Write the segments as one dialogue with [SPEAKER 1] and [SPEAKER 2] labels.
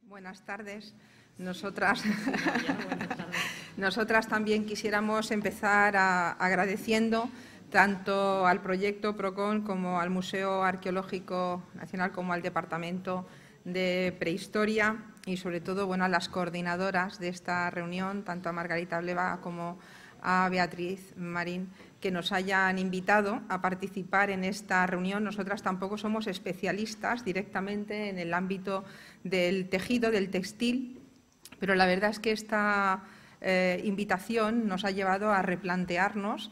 [SPEAKER 1] Buenas tardes. Nosotras también quisiéramos empezar agradeciendo tanto al proyecto PROCON como al Museo Arqueológico Nacional como al Departamento de Prehistoria y, sobre todo, a las coordinadoras de esta reunión, tanto a Margarita Bleva como a Beatriz Marín, que nos hayan invitado a participar en esta reunión. Nosotras tampoco somos especialistas directamente en el ámbito del tejido, del textil, pero la verdad es que esta invitación nos ha llevado a replantearnos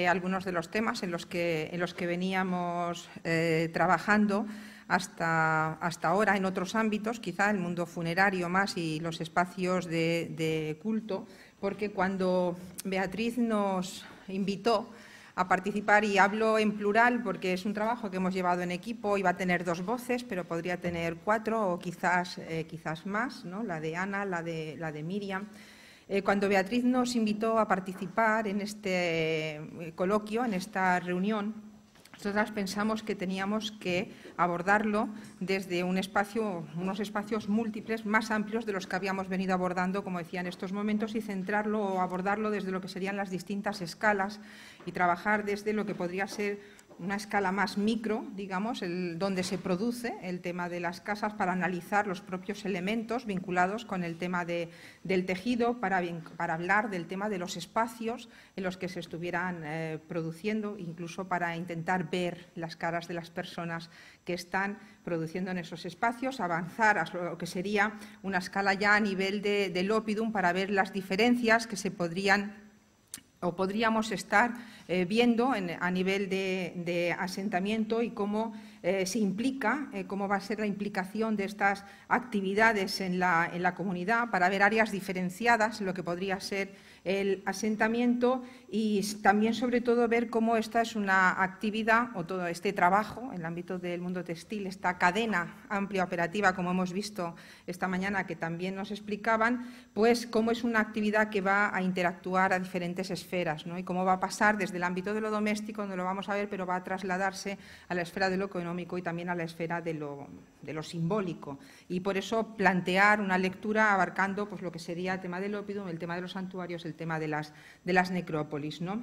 [SPEAKER 1] algunos de los temas en los que veníamos trabajando hasta ahora en otros ámbitos, quizá el mundo funerario más y los espacios de culto, porque cuando Beatriz nos invitó a participar, y hablo en plural porque es un trabajo que hemos llevado en equipo, iba a tener 2 voces, pero podría tener 4 o quizás más, ¿no? La de Ana, la de Miriam. Cuando Beatriz nos invitó a participar en este coloquio, en esta reunión, nosotras pensamos que teníamos que abordarlo desde unos espacios múltiples, más amplios de los que habíamos venido abordando, como decía, en estos momentos, y centrarlo o abordarlo desde lo que serían las distintas escalas y trabajar desde lo que podría ser una escala más micro, digamos, donde se produce el tema de las casas, para analizar los propios elementos vinculados con el tema del tejido, para hablar del tema de los espacios en los que se estuvieran produciendo, incluso para intentar ver las caras de las personas que están produciendo en esos espacios, avanzar a lo que sería una escala ya a nivel del oppidum para ver las diferencias que se podríamos estar viendo a nivel de asentamiento y cómo se implica, cómo va a ser la implicación de estas actividades en la comunidad, para ver áreas diferenciadas en lo que podría ser el asentamiento, y también, sobre todo, ver cómo esta es una actividad, o todo este trabajo en el ámbito del mundo textil, esta cadena amplia operativa, como hemos visto esta mañana, que también nos explicaban, pues cómo es una actividad que va a interactuar a diferentes esferas, ¿no? Y cómo va a pasar desde el ámbito de lo doméstico, donde lo vamos a ver, pero va a trasladarse a la esfera de lo económico y también a la esfera de lo simbólico. Y por eso plantear una lectura abarcando pues lo que sería el tema del oppidum, el tema de los santuarios, el tema de las necrópolis, ¿no?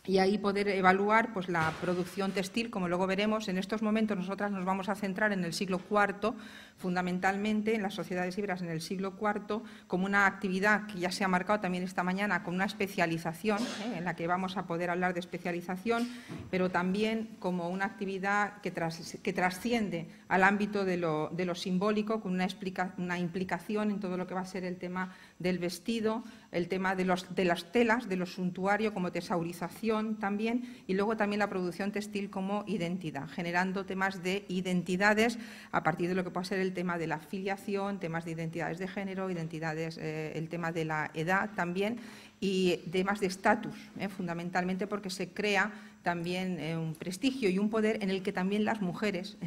[SPEAKER 1] Y ahí poder evaluar pues la producción textil, como luego veremos. En estos momentos nosotras nos vamos a centrar en el siglo IV, fundamentalmente en las sociedades ibéricas en el siglo IV, como una actividad que ya se ha marcado también esta mañana con una especialización, en la que vamos a poder hablar de especialización, pero también como una actividad que trasciende al ámbito de lo simbólico, con una implicación en todo lo que va a ser el tema del vestido, el tema de las telas, de lo suntuario como tesaurización también, y luego también la producción textil como identidad, generando temas de identidades a partir de lo que puede ser el tema de la filiación, temas de identidades de género, identidades, el tema de la edad también, y temas de estatus, fundamentalmente porque se crea también un prestigio y un poder en el que también las mujeres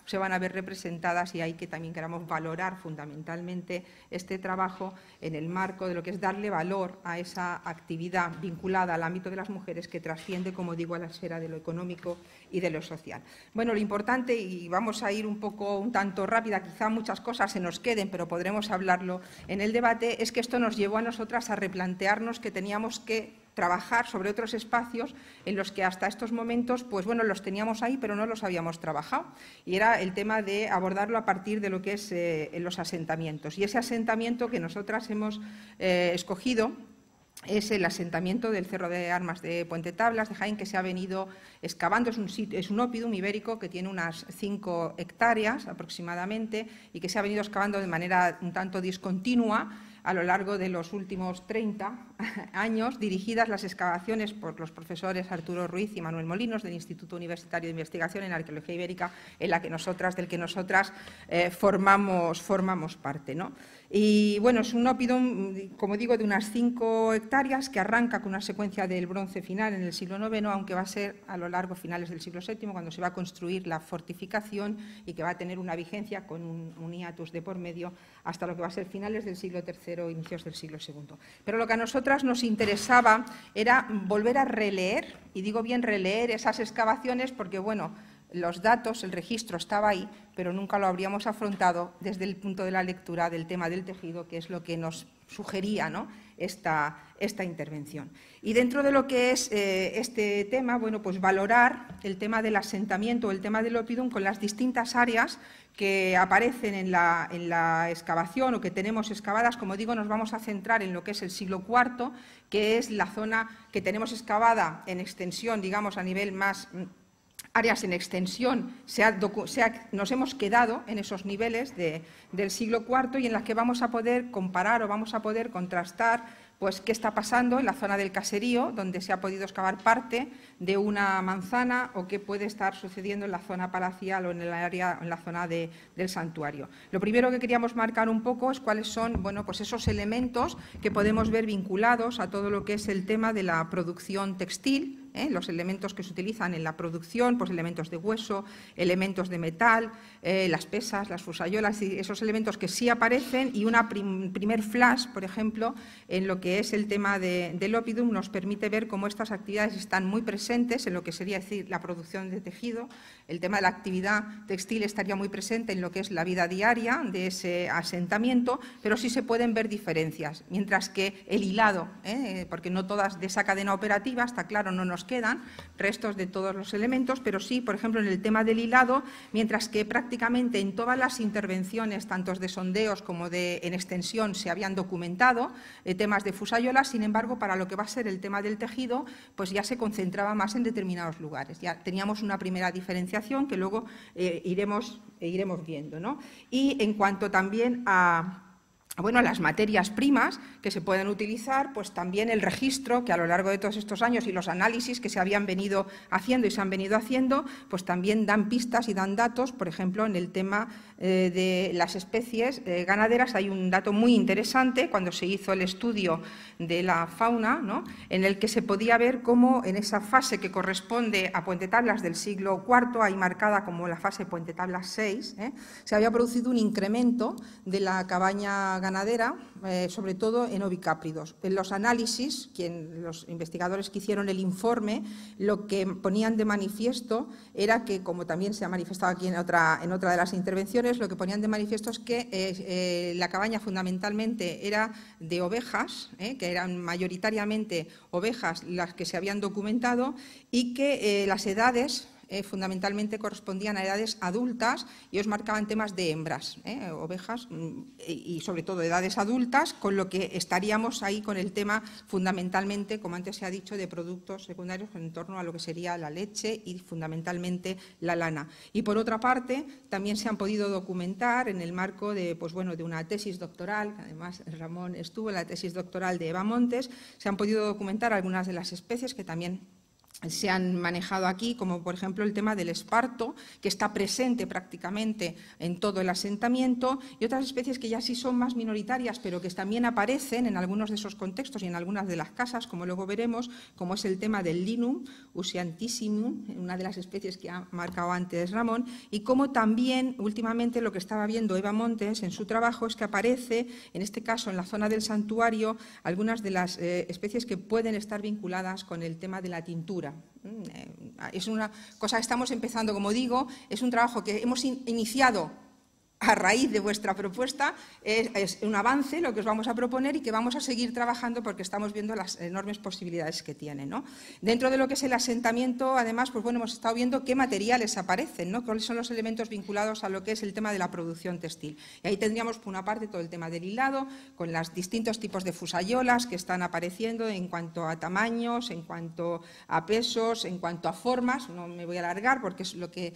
[SPEAKER 1] se van a ver representadas, y hay que también queramos valorar fundamentalmente este trabajo en el marco de lo que es darle valor a esa actividad vinculada al ámbito de las mujeres, que trasciende, como digo, a la esfera de lo económico y de lo social. Bueno, lo importante, y vamos a ir un tanto rápida, quizá muchas cosas se nos queden, pero podremos hablarlo en el debate, es que esto nos llevó a nosotras a replantearnos que teníamos que trabajar sobre otros espacios en los que hasta estos momentos, pues bueno, los teníamos ahí, pero no los habíamos trabajado. Y era el tema de abordarlo a partir de lo que es los asentamientos. Y ese asentamiento que nosotras hemos escogido es el asentamiento del Cerro de Armas de Puente Tablas, de Jaén, que se ha venido excavando. Es un oppidum ibérico que tiene unas 5 hectáreas aproximadamente, y que se ha venido excavando de manera un tanto discontinua a lo largo de los últimos 30 años, dirigidas las excavaciones por los profesores Arturo Ruiz y Manuel Molinos del Instituto Universitario de Investigación en Arqueología Ibérica, del que nosotras formamos parte, ¿no? Y bueno, es un oppidum, como digo, de unas 5 hectáreas, que arranca con una secuencia del bronce final en el siglo IX, aunque va a ser a lo largo finales del siglo VII, cuando se va a construir la fortificación, y que va a tener una vigencia con un hiatus de por medio hasta lo que va a ser finales del siglo III, inicios del siglo II. Pero lo que a nosotras nos interesaba era volver a releer, y digo bien releer, esas excavaciones, porque bueno, los datos, el registro estaba ahí, pero nunca lo habríamos afrontado desde el punto de la lectura del tema del tejido, que es lo que nos sugería, ¿no?, esta intervención. Y dentro de lo que es este tema, bueno, pues valorar el tema del asentamiento o el tema del Oppidum con las distintas áreas que aparecen en la excavación o que tenemos excavadas. Como digo, nos vamos a centrar en lo que es el siglo IV, que es la zona que tenemos excavada en extensión, digamos, a nivel más áreas en extensión, nos hemos quedado en esos niveles del siglo IV y en las que vamos a poder comparar o vamos a poder contrastar pues qué está pasando en la zona del caserío, donde se ha podido excavar parte de una manzana, o qué puede estar sucediendo en la zona palacial o en el área, en la zona del santuario. Lo primero que queríamos marcar un poco es cuáles son, bueno, pues esos elementos que podemos ver vinculados a todo lo que es el tema de la producción textil, los elementos que se utilizan en la producción, pues elementos de hueso, elementos de metal, las pesas, las fusayolas, y esos elementos que sí aparecen, y un primer flash, por ejemplo, en lo que es el tema del Oppidum, nos permite ver cómo estas actividades están muy presentes en lo que sería decir la producción de tejido. El tema de la actividad textil estaría muy presente en lo que es la vida diaria de ese asentamiento, pero sí se pueden ver diferencias, mientras que el hilado, porque no todas de esa cadena operativa, está claro, no nos quedan restos de todos los elementos, pero sí, por ejemplo, en el tema del hilado, mientras que prácticamente en todas las intervenciones, tanto de sondeos como en extensión, se habían documentado temas de fusayolas, sin embargo, para lo que va a ser el tema del tejido, pues ya se concentraba más en determinados lugares. Ya teníamos una primera diferenciación que luego iremos viendo, ¿no? Y en cuanto también a las materias primas que se pueden utilizar, pues también el registro que a lo largo de todos estos años y los análisis que se habían venido haciendo y se han venido haciendo, pues también dan pistas y dan datos. Por ejemplo, en el tema de las especies ganaderas hay un dato muy interesante cuando se hizo el estudio de la fauna, ¿no?, en el que se podía ver cómo en esa fase que corresponde a Puente Tablas del siglo IV, ahí marcada como la fase Puente Tablas 6, se había producido un incremento de la cabaña ganadera, sobre todo en ovicápridos. En los análisis, los investigadores que hicieron el informe, lo que ponían de manifiesto era que, como también se ha manifestado aquí en otra de las intervenciones, lo que ponían de manifiesto es que la cabaña fundamentalmente era de ovejas, que eran mayoritariamente ovejas las que se habían documentado, y que las edades fundamentalmente correspondían a edades adultas, y os marcaban temas de hembras, ovejas, y sobre todo edades adultas, con lo que estaríamos ahí con el tema fundamentalmente, como antes se ha dicho, de productos secundarios en torno a lo que sería la leche y fundamentalmente la lana. Y por otra parte, también se han podido documentar en el marco de una tesis doctoral, que además Ramón estuvo en la tesis doctoral de Eva Montes, se han podido documentar algunas de las especies que también se han manejado aquí, como por ejemplo el tema del esparto, que está presente prácticamente en todo el asentamiento, y otras especies que ya sí son más minoritarias, pero que también aparecen en algunos de esos contextos y en algunas de las casas, como luego veremos, como es el tema del Linum usciantissimum, una de las especies que ha marcado antes Ramón, y como también últimamente lo que estaba viendo Eva Montes en su trabajo es que aparece, en este caso en la zona del santuario, algunas de las especies que pueden estar vinculadas con el tema de la tintura. Es una cosa que estamos empezando, como digo, es un trabajo que hemos iniciado a raíz de vuestra propuesta, es un avance lo que os vamos a proponer y que vamos a seguir trabajando porque estamos viendo las enormes posibilidades que tiene, ¿no? Dentro de lo que es el asentamiento, además, pues bueno, hemos estado viendo qué materiales aparecen, ¿no?, cuáles son los elementos vinculados a lo que es el tema de la producción textil. Y ahí tendríamos, por una parte, todo el tema del hilado, con los distintos tipos de fusayolas que están apareciendo en cuanto a tamaños, en cuanto a pesos, en cuanto a formas. No me voy a alargar porque es lo que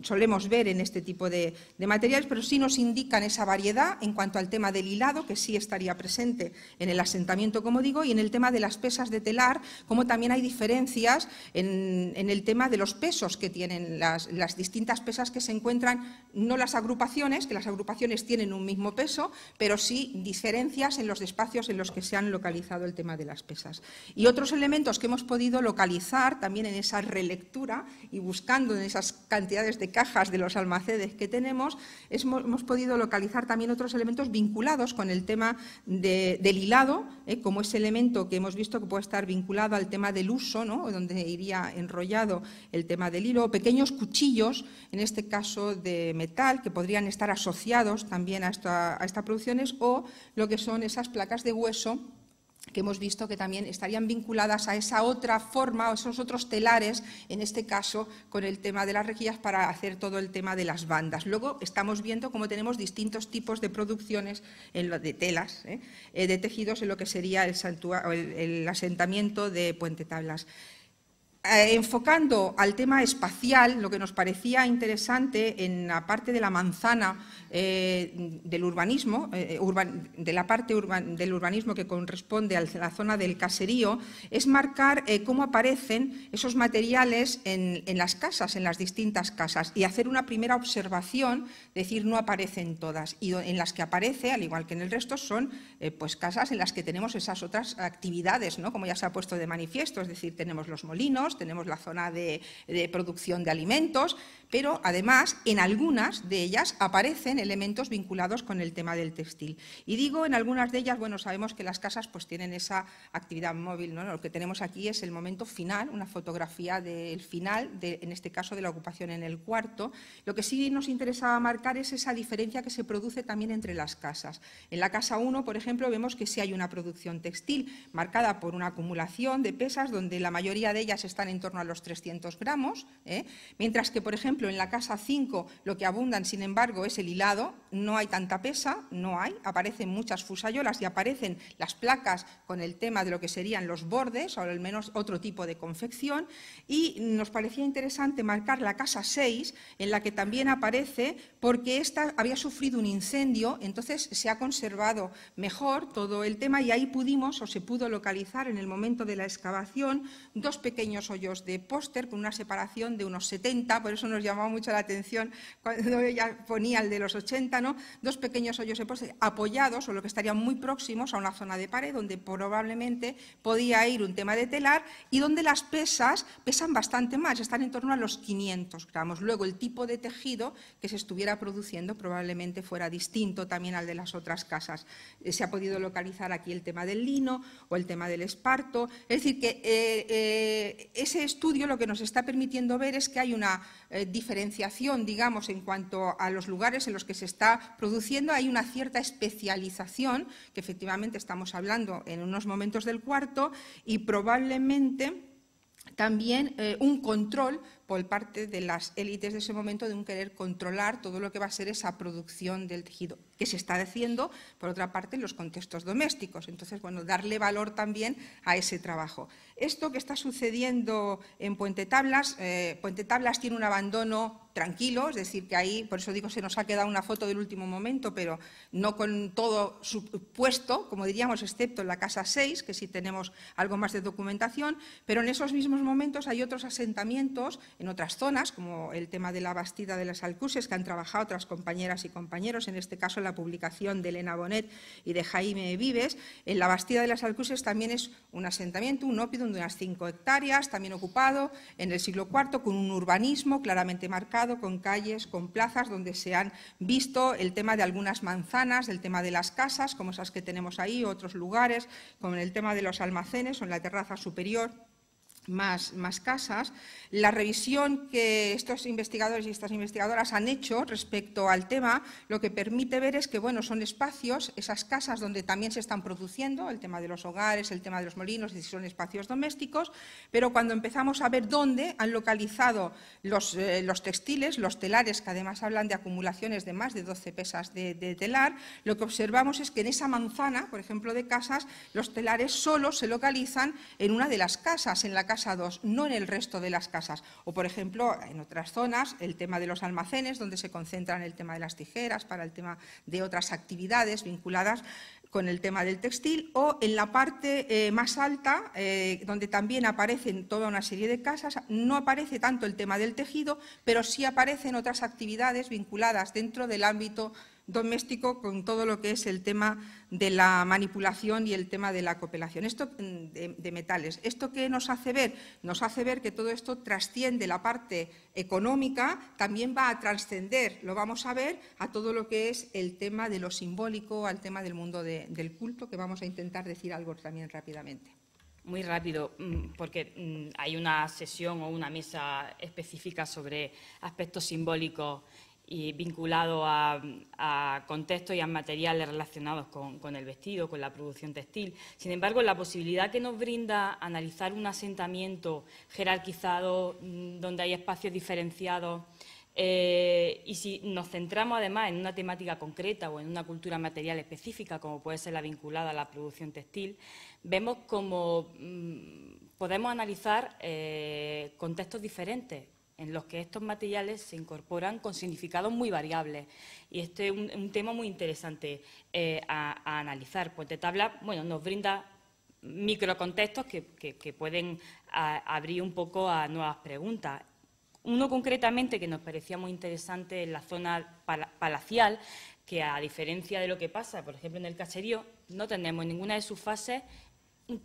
[SPEAKER 1] solemos ver en este tipo de materiales, pero sí nos indican esa variedad en cuanto al tema del hilado, que sí estaría presente en el asentamiento, como digo, y en el tema de las pesas de telar, como también hay diferencias en el tema de los pesos que tienen las distintas pesas que se encuentran, no las agrupaciones, que las agrupaciones tienen un mismo peso, pero sí diferencias en los espacios en los que se han localizado el tema de las pesas. Y otros elementos que hemos podido localizar también en esa relectura y buscando en esas cantidades de cajas de los almacenes que tenemos, hemos podido localizar también otros elementos vinculados con el tema del hilado, como ese elemento que hemos visto que puede estar vinculado al tema del uso, ¿no?, donde iría enrollado el tema del hilo, pequeños cuchillos, en este caso de metal, que podrían estar asociados también a estas producciones, o lo que son esas placas de hueso que hemos visto que también estarían vinculadas a esa otra forma o esos otros telares, en este caso con el tema de las rejillas para hacer todo el tema de las bandas. Luego estamos viendo cómo tenemos distintos tipos de producciones en lo de telas, de tejidos en lo que sería el asentamiento de Puente Tablas. Enfocando al tema espacial, lo que nos parecía interesante en la parte de la manzana del urbanismo, de la parte del urbanismo que corresponde a la zona del caserío, es marcar cómo aparecen esos materiales en las casas, en las distintas casas, y hacer una primera observación, decir, no aparecen todas, y en las que aparece, al igual que en el resto, son pues casas en las que tenemos esas otras actividades, ¿no?, como ya se ha puesto de manifiesto, es decir, tenemos los molinos, tenemos la zona de producción de alimentos, pero además en algunas de ellas aparecen elementos vinculados con el tema del textil. Y digo en algunas de ellas, bueno, sabemos que las casas pues tienen esa actividad móvil, ¿no? Lo que tenemos aquí es el momento final, una fotografía del final, en este caso de la ocupación en el cuarto. Lo que sí nos interesaba marcar es esa diferencia que se produce también entre las casas. En la casa 1, por ejemplo, vemos que sí hay una producción textil marcada por una acumulación de pesas, donde la mayoría de ellas están en torno a los 300 gramos, mientras que, por ejemplo, en la casa 5 lo que abundan, sin embargo, es el hilado, no hay tanta pesa, aparecen muchas fusayolas y aparecen las placas con el tema de lo que serían los bordes, o al menos otro tipo de confección, y nos parecía interesante marcar la casa 6, en la que también aparece, porque esta había sufrido un incendio, entonces se ha conservado mejor todo el tema, y ahí pudimos, o se pudo localizar en el momento de la excavación, dos pequeños hoyos de póster con una separación de unos 70, por eso nos llamaba mucho la atención cuando ella ponía el de los 80, ¿no?, dos pequeños hoyos de póster apoyados, o lo que estarían muy próximos a una zona de pared donde probablemente podía ir un tema de telar y donde las pesas pesan bastante más, están en torno a los 500 gramos. Luego el tipo de tejido que se estuviera produciendo probablemente fuera distinto también al de las otras casas. Se ha podido localizar aquí el tema del lino o el tema del esparto, es decir que ese estudio lo que nos está permitiendo ver es que hay una diferenciación, digamos, en cuanto a los lugares en los que se está produciendo, hay una cierta especialización, que efectivamente estamos hablando en unos momentos del cuarto, y probablemente también un control por parte de las élites de ese momento de un querer controlar todo lo que va a ser esa producción del tejido, que se está haciendo, por otra parte, en los contextos domésticos. Entonces, bueno, darle valor también a ese trabajo. Esto que está sucediendo en Puente Tablas tiene un abandono tranquilo, es decir, que ahí, por eso digo, se nos ha quedado una foto del último momento, pero no con todo puesto, como diríamos, excepto en la casa 6, que sí tenemos algo más de documentación, pero en esos mismos momentos hay otros asentamientos en otras zonas, como el tema de la Bastida de las Alcuses, que han trabajado otras compañeras y compañeros, en este caso la publicación de Elena Bonet y de Jaime Vives. En la Bastida de las Alcuses también es un asentamiento, un óppidum de unas 5 hectáreas, también ocupado en el siglo IV, con un urbanismo claramente marcado, con calles, con plazas, donde se han visto el tema de algunas manzanas, el tema de las casas, como esas que tenemos ahí, otros lugares, como el tema de los almacenes o en la terraza superior. Más casas. La revisión que estos investigadores y estas investigadoras han hecho respecto al tema, lo que permite ver es que, bueno, son espacios, esas casas donde también se están produciendo, el tema de los hogares, el tema de los molinos, y son espacios domésticos, pero cuando empezamos a ver dónde han localizado los textiles, los telares, que además hablan de acumulaciones de más de 12 pesas de telar, lo que observamos es que en esa manzana, por ejemplo, de casas, los telares solo se localizan en una de las casas, en la casa 2, no en el resto de las casas. O, por ejemplo, en otras zonas, el tema de los almacenes, donde se concentran el tema de las tijeras, para el tema de otras actividades vinculadas con el tema del textil, o en la parte más alta, donde también aparecen toda una serie de casas, no aparece tanto el tema del tejido, pero sí aparecen otras actividades vinculadas dentro del ámbito doméstico con todo lo que es el tema de la manipulación y el tema de la cooperación. Esto de metales. ¿Esto qué nos hace ver? Nos hace ver que todo esto trasciende la parte económica, también va a trascender, lo vamos a ver, a todo lo que es el tema de lo simbólico, al tema del mundo del culto, que vamos a intentar decir algo también rápidamente.
[SPEAKER 2] Muy rápido, porque hay una sesión o una mesa específica sobre aspectos simbólicos y vinculados a contextos y a materiales relacionados con el vestido, con la producción textil. Sin embargo, la posibilidad que nos brinda analizar un asentamiento jerarquizado, donde hay espacios diferenciados, y si nos centramos además en una temática concreta o en una cultura material específica, como puede ser la vinculada a la producción textil, vemos cómo podemos analizar contextos diferentes en los que estos materiales se incorporan con significados muy variables. Y este es un tema muy interesante a analizar. Puente Tabla, bueno, nos brinda microcontextos que pueden abrir un poco a nuevas preguntas. Uno concretamente que nos parecía muy interesante en la zona palacial, que a diferencia de lo que pasa, por ejemplo, en el caserío, no tenemos en ninguna de sus fases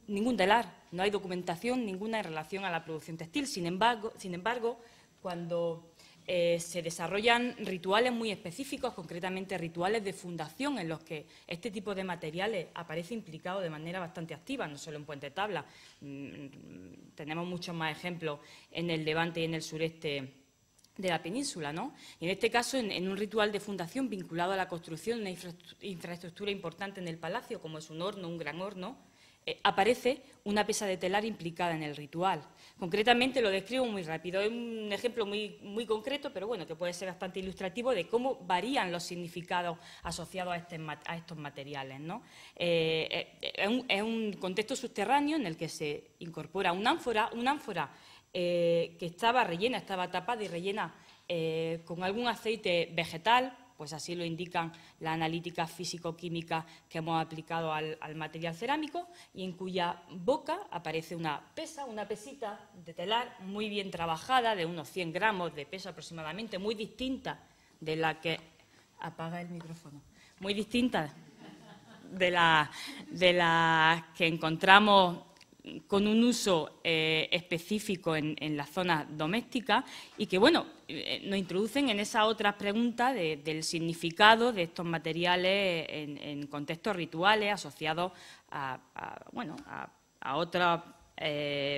[SPEAKER 2] ningún telar, no hay documentación ninguna en relación a la producción textil. Sin embargo, cuando se desarrollan rituales muy específicos, concretamente rituales de fundación, en los que este tipo de materiales aparece implicado de manera bastante activa, no solo en Puente Tabla. Tenemos muchos más ejemplos en el Levante y en el sureste de la península, ¿no? Y en este caso, en un ritual de fundación vinculado a la construcción de una infraestructura importante en el palacio, como es un horno, un gran horno, aparece una pesa de telar implicada en el ritual. Concretamente lo describo muy rápido, es un ejemplo muy concreto, pero bueno, que puede ser bastante ilustrativo de cómo varían los significados asociados a estos materiales, ¿no? Es un contexto subterráneo en el que se incorpora una ánfora que estaba tapada y rellena con algún aceite vegetal, pues así lo indican las analíticas físico-químicas que hemos aplicado al material cerámico, y en cuya boca aparece una pesita de telar muy bien trabajada, de unos 100 gramos de peso aproximadamente, muy distinta de la que... Apaga el micrófono. Muy distinta de la que encontramos con un uso específico en la zona doméstica, y que, bueno, nos introducen en esas otras preguntas del significado de estos materiales en contextos rituales asociados a otros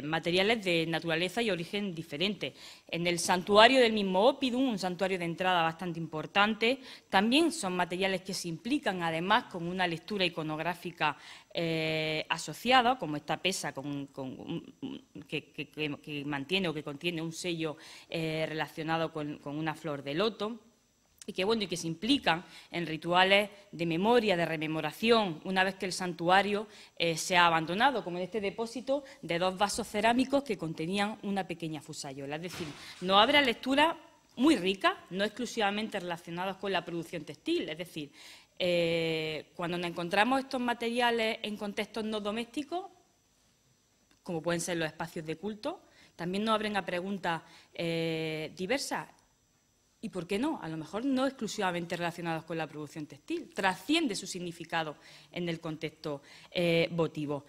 [SPEAKER 2] materiales de naturaleza y origen diferente. En el santuario del mismo Oppidum, un santuario de entrada bastante importante, también son materiales que se implican además con una lectura iconográfica asociada, como esta pesa que mantiene o que contiene un sello relacionado con una flor de loto. Y que se implican en rituales de memoria, de rememoración, una vez que el santuario se ha abandonado, como en este depósito de 2 vasos cerámicos que contenían una pequeña fusayola. Es decir, nos abre lecturas muy ricas, no exclusivamente relacionadas con la producción textil. Es decir, cuando nos encontramos estos materiales en contextos no domésticos, como pueden ser los espacios de culto, también nos abren a preguntas diversas. ¿Y por qué no? A lo mejor no exclusivamente relacionados con la producción textil, trasciende su significado en el contexto votivo.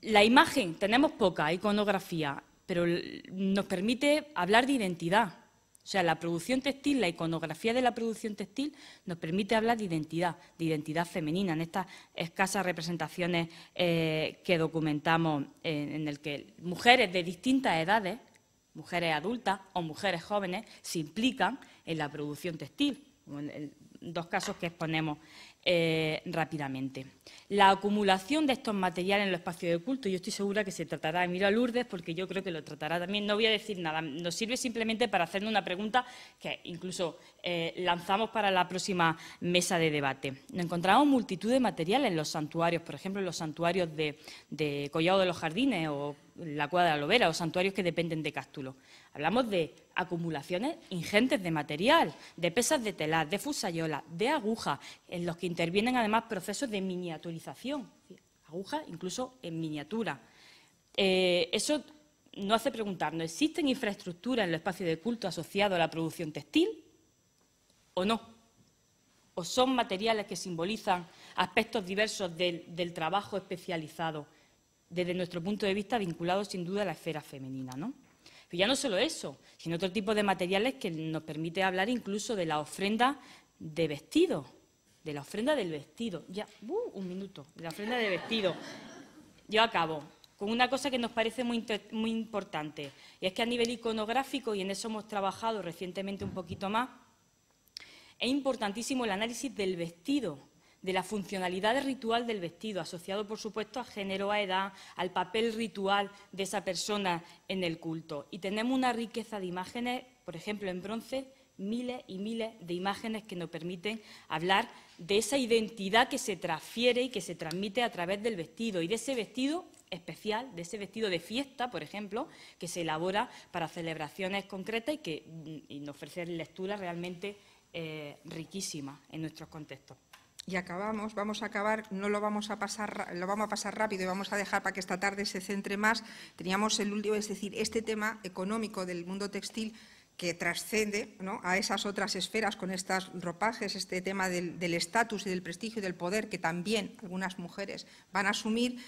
[SPEAKER 2] La imagen, tenemos poca iconografía, pero nos permite hablar de identidad. O sea, la producción textil, la iconografía de la producción textil nos permite hablar de identidad femenina, en estas escasas representaciones que documentamos, en el que mujeres de distintas edades, mujeres adultas o mujeres jóvenes, se implican en la producción textil, en 2 casos que exponemos rápidamente. La acumulación de estos materiales en los espacios de culto, yo estoy segura que se tratará de Mira Lourdes, porque yo creo que lo tratará también. No voy a decir nada, nos sirve simplemente para hacernos una pregunta que incluso lanzamos para la próxima mesa de debate. Nos encontramos multitud de materiales en los santuarios, por ejemplo, en los santuarios de Collado de los Jardines o la Cueva de la Lobera, o santuarios que dependen de Cástulo. Hablamos de acumulaciones ingentes de material, de pesas de telar, de fusayolas, de agujas, en los que intervienen además procesos de miniaturización, agujas incluso en miniatura. Eso nos hace preguntarnos, ¿existen infraestructuras en los espacios de culto asociados a la producción textil o no? o son materiales que simbolizan aspectos diversos del trabajo especializado, desde nuestro punto de vista vinculados sin duda a la esfera femenina, ¿no? Pero ya no solo eso, sino otro tipo de materiales que nos permite hablar incluso de la ofrenda de vestido, de la ofrenda del vestido. Ya, un minuto, de la ofrenda de vestido. Yo acabo con una cosa que nos parece muy importante, y es que a nivel iconográfico, y en eso hemos trabajado recientemente un poquito más, es importantísimo el análisis del vestido, de la funcionalidad ritual del vestido, asociado, por supuesto, a género, a edad, al papel ritual de esa persona en el culto. Y tenemos una riqueza de imágenes, por ejemplo, en bronce, miles y miles de imágenes que nos permiten hablar de esa identidad que se transfiere y que se transmite a través del vestido, y de ese vestido especial, de ese vestido de fiesta, por ejemplo, que se elabora para celebraciones concretas y nos ofrece lecturas realmente riquísimas en nuestros contextos.
[SPEAKER 1] Y acabamos, vamos a acabar, no lo vamos a pasar, lo vamos a pasar rápido y vamos a dejar para que esta tarde se centre más. Teníamos el último, es decir, este tema económico del mundo textil que trascende, ¿no?, a esas otras esferas con estos ropajes, este tema del estatus y del prestigio y del poder que también algunas mujeres van a asumir.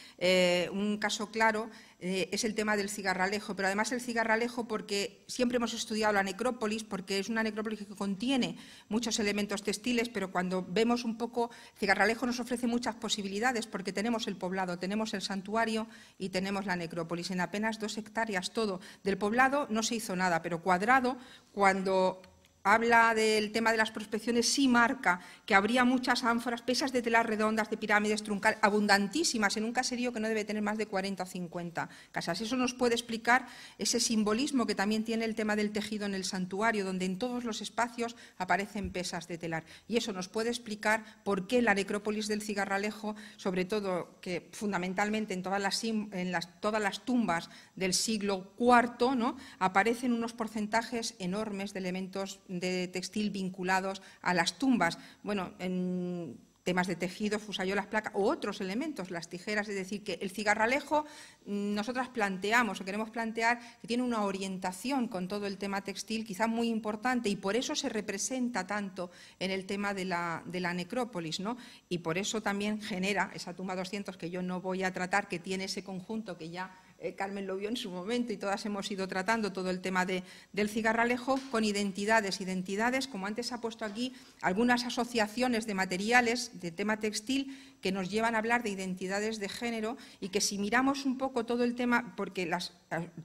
[SPEAKER 1] Un caso claro es el tema del cigarralejo, pero además el cigarralejo porque siempre hemos estudiado la necrópolis, porque es una necrópolis que contiene muchos elementos textiles, pero cuando vemos un poco, cigarralejo nos ofrece muchas posibilidades porque tenemos el poblado, tenemos el santuario y tenemos la necrópolis. En apenas 2 hectáreas todo. Del poblado no se hizo nada, pero Cuadrado, cuando habla del tema de las prospecciones, sí marca que habría muchas ánforas, pesas de telas redondas, de pirámides truncal, abundantísimas, en un caserío que no debe tener más de 40 o 50 casas. Eso nos puede explicar ese simbolismo que también tiene el tema del tejido en el santuario, donde en todos los espacios aparecen pesas de telar. Y eso nos puede explicar por qué la necrópolis del cigarralejo, sobre todo que fundamentalmente en todas las tumbas del siglo IV, ¿no?, aparecen unos porcentajes enormes de elementos de textil vinculados a las tumbas. Bueno, en temas de tejido, fusayolas, placas o otros elementos, las tijeras, es decir, que el cigarralejo nosotras planteamos o queremos plantear que tiene una orientación con todo el tema textil quizá muy importante y por eso se representa tanto en el tema de la necrópolis, ¿no? Y por eso también genera esa tumba 200 que yo no voy a tratar, que tiene ese conjunto que ya Carmen lo vio en su momento y todas hemos ido tratando todo el tema del cigarralejo con identidades, como antes ha puesto aquí, algunas asociaciones de materiales de tema textil que nos llevan a hablar de identidades de género y que si miramos un poco todo el tema, porque las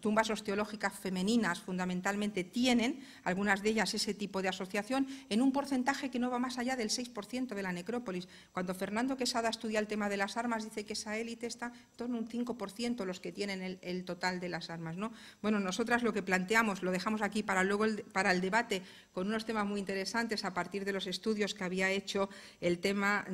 [SPEAKER 1] tumbas osteológicas femeninas fundamentalmente tienen, algunas de ellas, ese tipo de asociación, en un porcentaje que no va más allá del 6% de la necrópolis. Cuando Fernando Quesada estudia el tema de las armas, dice que esa élite está en torno a un 5% los que tienen el total de las armas, ¿no? Bueno, nosotras lo que planteamos, lo dejamos aquí para luego para el debate, con unos temas muy interesantes a partir de los estudios que había hecho el tema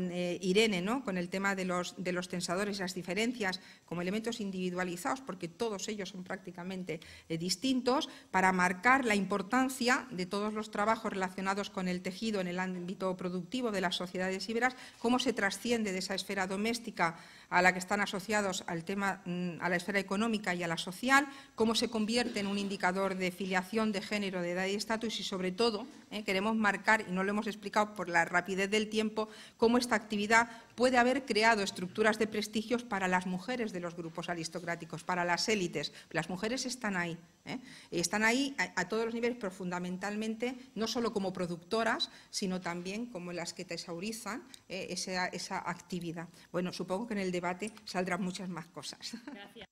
[SPEAKER 1] Irene, ¿no?, con el tema de los tensadores y las diferencias como elementos individualizados, porque todos ellos son prácticamente distintos, para marcar la importancia de todos los trabajos relacionados con el tejido en el ámbito productivo de las sociedades íberas, cómo se trasciende de esa esfera doméstica a la que están asociados al tema, a la esfera económica y a la social, cómo se convierte en un indicador de filiación, de género, de edad y estatus y, sobre todo, queremos marcar, y no lo hemos explicado por la rapidez del tiempo, cómo esta actividad puede haber creado estructuras de prestigios para las mujeres de los grupos aristocráticos, para las élites. Las mujeres están ahí, están ahí a todos los niveles, pero fundamentalmente no solo como productoras, sino también como las que tesaurizan esa actividad. Bueno, supongo que en el debate saldrán muchas más cosas.
[SPEAKER 2] Gracias.